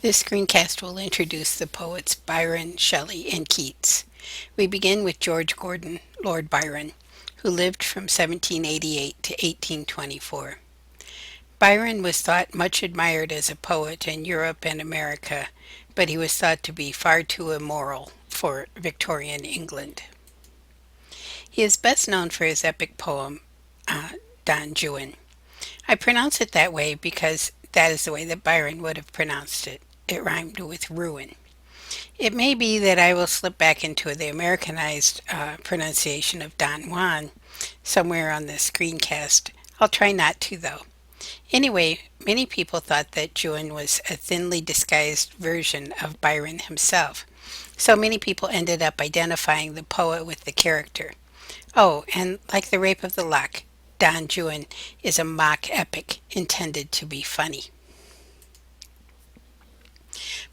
This screencast will introduce the poets Byron, Shelley, and Keats. We begin with George Gordon, Lord Byron, who lived from 1788 to 1824. Byron was thought much admired as a poet in Europe and America, but he was thought to be far too immoral for Victorian England. He is best known for his epic poem, uh, Don Juan. I pronounce it that way because that is the way that Byron would have pronounced it. It rhymed with ruin. It may be that I will slip back into the Americanized pronunciation of Don Juan somewhere on the screencast. I'll try not to, though. Anyway, many people thought that Juan was a thinly disguised version of Byron himself, so many people ended up identifying the poet with the character. Oh, and like the Rape of the Lock, Don Juan is a mock epic intended to be funny.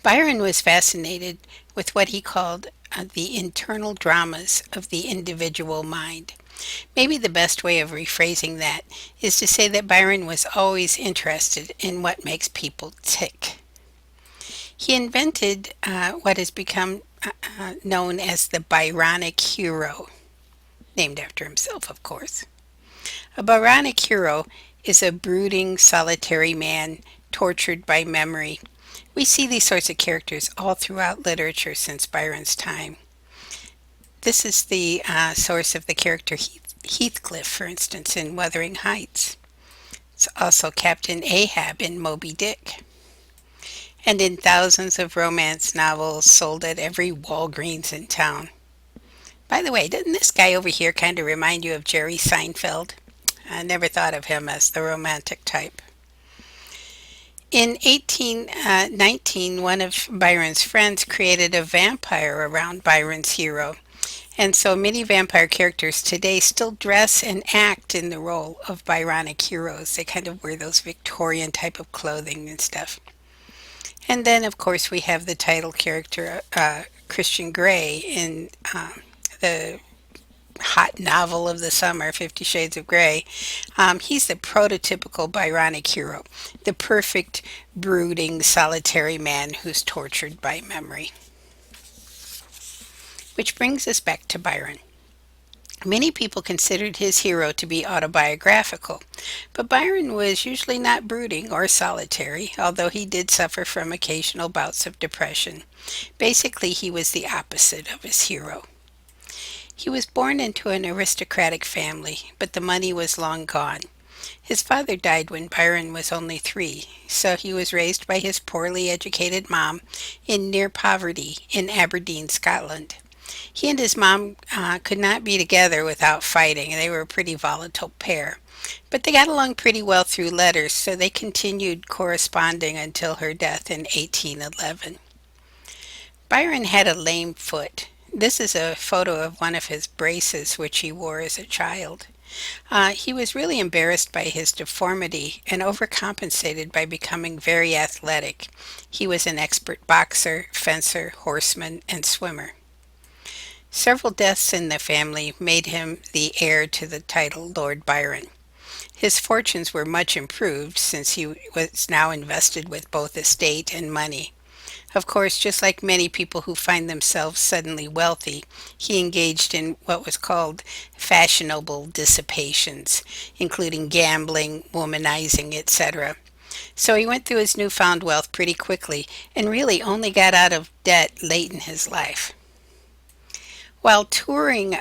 Byron was fascinated with what he called the internal dramas of the individual mind. Maybe the best way of rephrasing that is to say that Byron was always interested in what makes people tick. He invented what has become known as the Byronic hero, named after himself, of course. A Byronic hero is a brooding, solitary man tortured by memory. We see these sorts of characters all throughout literature since Byron's time. This is the source of the character Heathcliff, for instance, in Wuthering Heights. It's also Captain Ahab in Moby Dick, and in thousands of romance novels sold at every Walgreens in town. By the way, doesn't this guy over here kind of remind you of Jerry Seinfeld? I never thought of him as the romantic type. In 1819, one of Byron's friends created a vampire around Byron's hero, and so many vampire characters today still dress and act in the role of Byronic heroes. They kind of wear those Victorian type of clothing and stuff. And then, of course, we have the title character, Christian Grey, in the hot novel of the summer, 50 Shades of Grey. He's the prototypical Byronic hero, the perfect, brooding, solitary man who's tortured by memory. Which brings us back to Byron. Many people considered his hero to be autobiographical, but Byron was usually not brooding or solitary, although he did suffer from occasional bouts of depression. Basically, he was the opposite of his hero. He was born into an aristocratic family, but the money was long gone. His father died when Byron was only 3, so he was raised by his poorly educated mom in near poverty in Aberdeen, Scotland. He and his mom could not be together without fighting. They were a pretty volatile pair. But they got along pretty well through letters, so they continued corresponding until her death in 1811. Byron had a lame foot. This is a photo of one of his braces which he wore as a child. He was really embarrassed by his deformity and overcompensated by becoming very athletic. He was an expert boxer, fencer, horseman, and swimmer. Several deaths in the family made him the heir to the title Lord Byron. His fortunes were much improved since he was now invested with both estate and money. Of course, just like many people who find themselves suddenly wealthy, he engaged in what was called fashionable dissipations, including gambling, womanizing, etc. So he went through his newfound wealth pretty quickly and really only got out of debt late in his life. While touring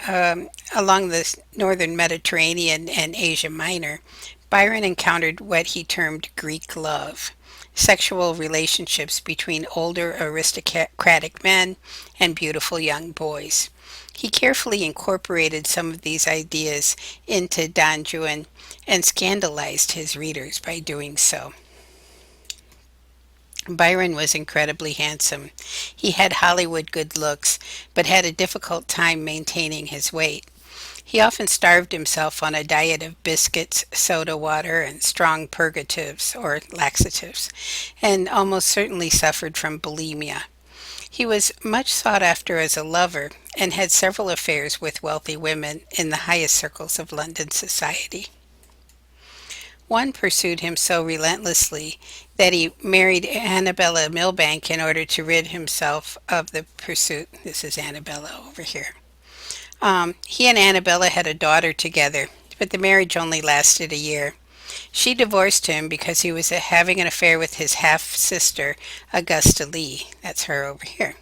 along the northern Mediterranean and Asia Minor, Byron encountered what he termed Greek love, sexual relationships between older aristocratic men and beautiful young boys. He carefully incorporated some of these ideas into Don Juan and scandalized his readers by doing so. Byron was incredibly handsome. He had Hollywood good looks, but had a difficult time maintaining his weight. He often starved himself on a diet of biscuits, soda water, and strong purgatives or laxatives, and almost certainly suffered from bulimia. He was much sought after as a lover and had several affairs with wealthy women in the highest circles of London society. One pursued him so relentlessly that he married Annabella Milbank in order to rid himself of the pursuit. This is Annabella over here. He and Annabella had a daughter together, but the marriage only lasted a year. She divorced him because he was having an affair with his half sister, Augusta Lee. That's her over here.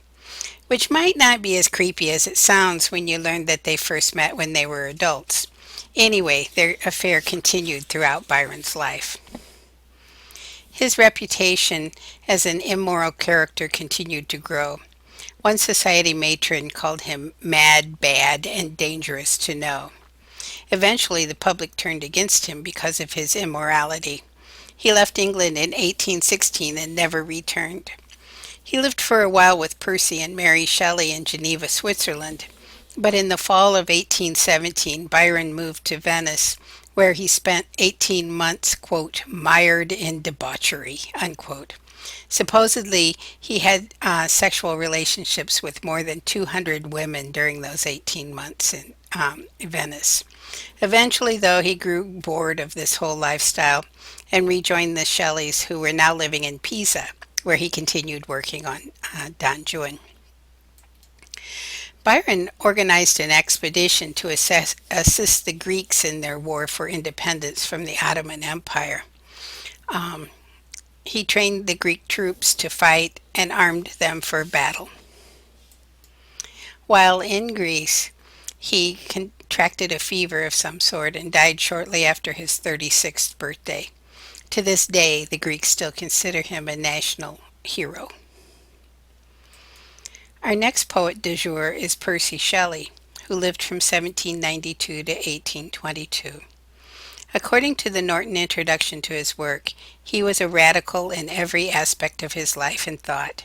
Which might not be as creepy as it sounds when you learn that they first met when they were adults. Anyway, their affair continued throughout Byron's life. His reputation as an immoral character continued to grow. One society matron called him mad, bad, and dangerous to know. Eventually, the public turned against him because of his immorality. He left England in 1816 and never returned. He lived for a while with Percy and Mary Shelley in Geneva, Switzerland, but in the fall of 1817, Byron moved to Venice, where he spent 18 months, quote, mired in debauchery, unquote. Supposedly, he had sexual relationships with more than 200 women during those 18 months in Venice. Eventually, though, he grew bored of this whole lifestyle and rejoined the Shelleys, who were now living in Pisa, where he continued working on Don Juan. Byron organized an expedition to assist the Greeks in their war for independence from the Ottoman Empire. Um, he trained the Greek troops to fight and armed them for battle. While in Greece, he contracted a fever of some sort and died shortly after his 36th birthday. To this day, the Greeks still consider him a national hero. Our next poet du jour is Percy Shelley, who lived from 1792 to 1822. According to the Norton introduction to his work, he was a radical in every aspect of his life and thought.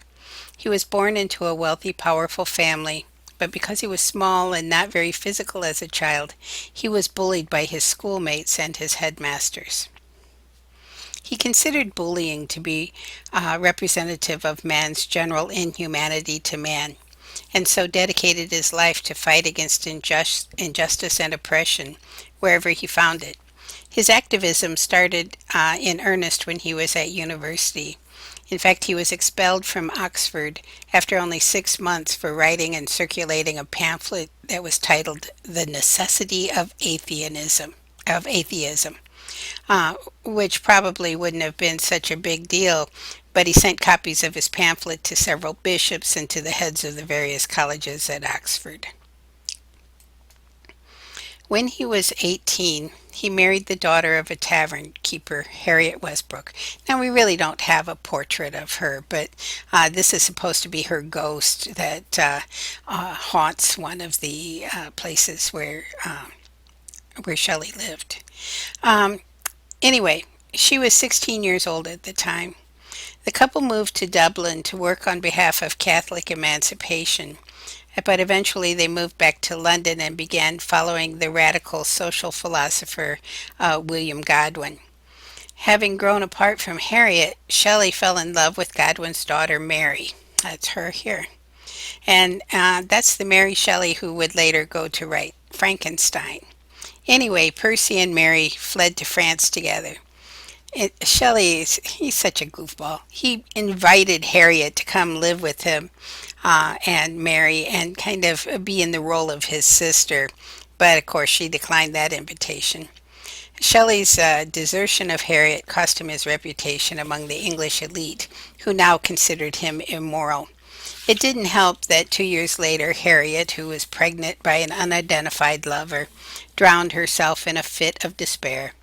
He was born into a wealthy, powerful family, but because he was small and not very physical as a child, he was bullied by his schoolmates and his headmasters. He considered bullying to be representative of man's general inhumanity to man, and so dedicated his life to fight against injustice and oppression wherever he found it. His activism started in earnest when he was at university. In fact, he was expelled from Oxford after only 6 months for writing and circulating a pamphlet that was titled "The Necessity of Atheism," uh, which probably wouldn't have been such a big deal, but he sent copies of his pamphlet to several bishops and to the heads of the various colleges at Oxford. When he was 18, he married the daughter of a tavern keeper, Harriet Westbrook. Now, we really don't have a portrait of her, but this is supposed to be her ghost that haunts one of the places where Shelley lived. Um, Anyway, she was 16 years old at the time. The couple moved to Dublin to work on behalf of Catholic emancipation, but eventually they moved back to London and began following the radical social philosopher William Godwin. Having grown apart from Harriet, Shelley fell in love with Godwin's daughter Mary. That's her here. And that's the Mary Shelley who would later go to write Frankenstein. Anyway, Percy and Mary fled to France together. Shelley, he's such a goofball. He invited Harriet to come live with him and Mary and kind of be in the role of his sister. But of course, she declined that invitation. Shelley's desertion of Harriet cost him his reputation among the English elite, who now considered him immoral. It didn't help that 2 years later, Harriet, who was pregnant by an unidentified lover, drowned herself in a fit of despair.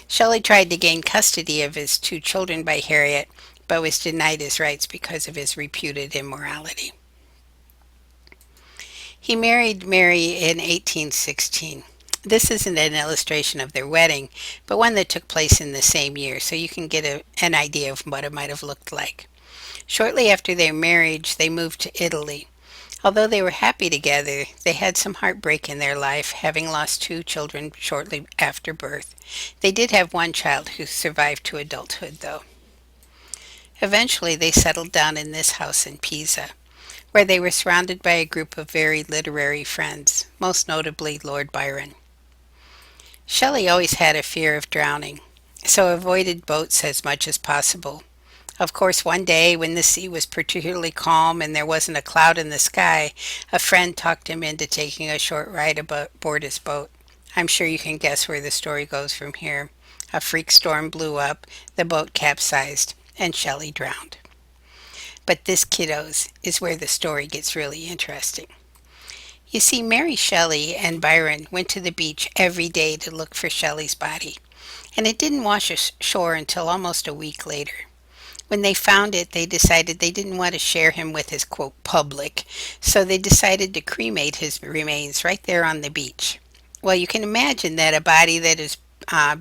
Shelley tried to gain custody of his 2 children by Harriet, but was denied his rights because of his reputed immorality. He married Mary in 1816. This isn't an illustration of their wedding, but one that took place in the same year, so you can get an idea of what it might have looked like. Shortly after their marriage, they moved to Italy. Although they were happy together, they had some heartbreak in their life, having lost 2 children shortly after birth. They did have one child who survived to adulthood, though. Eventually, they settled down in this house in Pisa, where they were surrounded by a group of very literary friends, most notably Lord Byron. Shelley always had a fear of drowning. so avoided boats as much as possible. Of course, one day when the sea was particularly calm and there wasn't a cloud in the sky, a friend talked him into taking a short ride aboard his boat. I'm sure you can guess where the story goes from here. A freak storm blew up, the boat capsized, and Shelley drowned. But this, kiddos, is where the story gets really interesting. You see, Mary Shelley and Byron went to the beach every day to look for Shelley's body, and it didn't wash ashore until almost a week later. When they found it, they decided they didn't want to share him with his quote public, so they decided to cremate his remains right there on the beach. Well, you can imagine that a body that has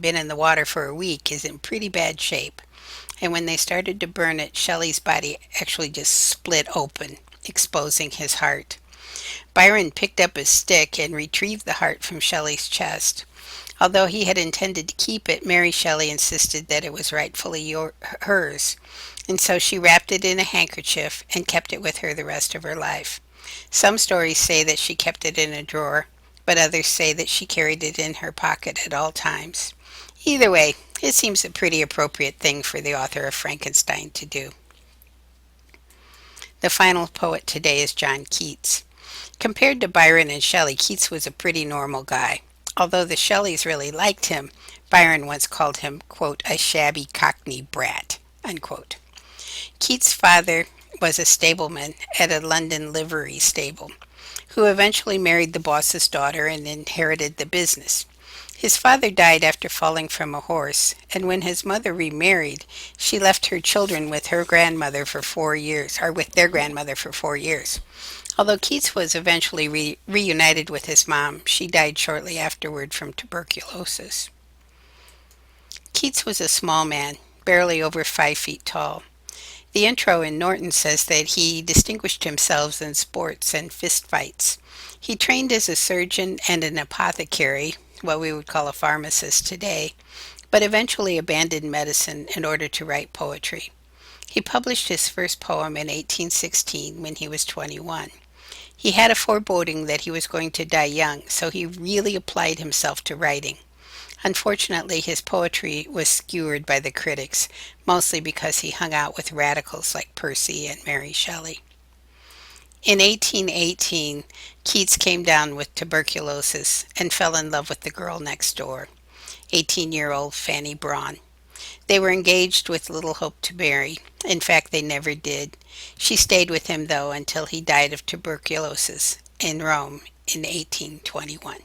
been in the water for a week is in pretty bad shape. And when they started to burn it, Shelley's body actually just split open, exposing his heart. Byron picked up his stick and retrieved the heart from Shelley's chest. Although he had intended to keep it, Mary Shelley insisted that it was rightfully hers, and so she wrapped it in a handkerchief and kept it with her the rest of her life. Some stories say that she kept it in a drawer, but others say that she carried it in her pocket at all times. Either way, it seems a pretty appropriate thing for the author of Frankenstein to do. The final poet today is John Keats. Compared to Byron and Shelley, Keats was a pretty normal guy. Although the Shelleys really liked him, Byron once called him, quote, a shabby cockney brat, unquote. Keats' father was a stableman at a London livery stable, who eventually married the boss's daughter and inherited the business. His father died after falling from a horse, and when his mother remarried, she left her children with her grandmother for 4 years, or with their grandmother for 4 years. Although Keats was eventually reunited with his mom, she died shortly afterward from tuberculosis. Keats was a small man, barely over 5 feet tall. The intro in Norton says that he distinguished himself in sports and fist fights. He trained as a surgeon and an apothecary, what we would call a pharmacist today, but eventually abandoned medicine in order to write poetry. He published his first poem in 1816 when he was 21. He had a foreboding that he was going to die young, so he really applied himself to writing. Unfortunately, his poetry was skewered by the critics, mostly because he hung out with radicals like Percy and Mary Shelley. In 1818, Keats came down with tuberculosis and fell in love with the girl next door, 18-year-old Fanny Braun. They were engaged with little hope to marry. In fact, they never did. She stayed with him, though, until he died of tuberculosis in Rome in 1821.